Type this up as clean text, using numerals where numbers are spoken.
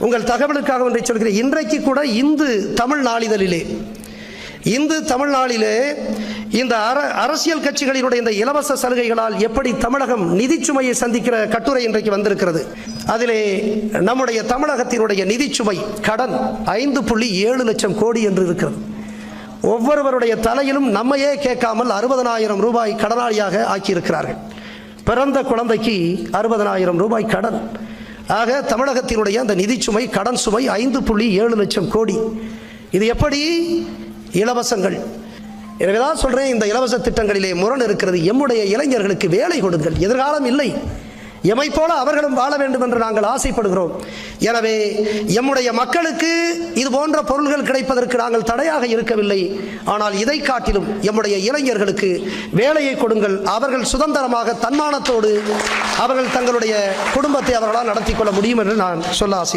உங்கள் தகவலுக்காக ஒன்றை சொல்கிறேன். இன்றைக்கு கூட இந்து தமிழ் நாளிதழிலே இந்த அரசியல் கட்சிகளினுடைய இந்த இலவச சலுகைகளால் எப்படி தமிழகம் நிதிச்சுமையை சந்திக்கிற கட்டுரை இன்றைக்கு வந்திருக்கிறது. அதிலே நம்முடைய தமிழகத்தினுடைய நிதிச்சுமை கடன் 5.7 லட்சம் கோடி என்று இருக்கிறது. ஒவ்வொருவருடைய தலையிலும் நம்மையே கேட்காமல் 60,000 ரூபாய் கடனாளியாக ஆக்கியிருக்கிறார்கள். பிறந்த குழந்தைக்கு 60,000 ரூபாய் கடன். ஆக தமிழகத்தினுடைய அந்த நிதிச்சுமை கடன் சுமை 5.7 லட்சம் கோடி. இது எப்படி இலவசங்கள்? எனவேதான் சொல்றேன், இந்த இலவச திட்டங்களிலே முரண் இருக்கிறது. எம்முடைய இளைஞர்களுக்கு வேலை கொடுங்கள், எதிர்காலம் இல்லை. எமை போல அவர்களும் வாழ வேண்டும் என்று நாங்கள் ஆசைப்படுகிறோம். எனவே எம்முடைய மக்களுக்கு இது போன்ற பொருள்கள் கிடைப்பதற்கு நாங்கள் தடையாக இருக்கவில்லை. ஆனால் இதை காட்டிலும் எம்முடைய இளைஞர்களுக்கு வேலையை கொடுங்கள். அவர்கள் சுதந்திரமாக தன்மானத்தோடு அவர்கள் தங்களுடைய குடும்பத்தை அவர்களால் நடத்தி கொள்ள முடியும் என்று நான் சொல்ல ஆசை.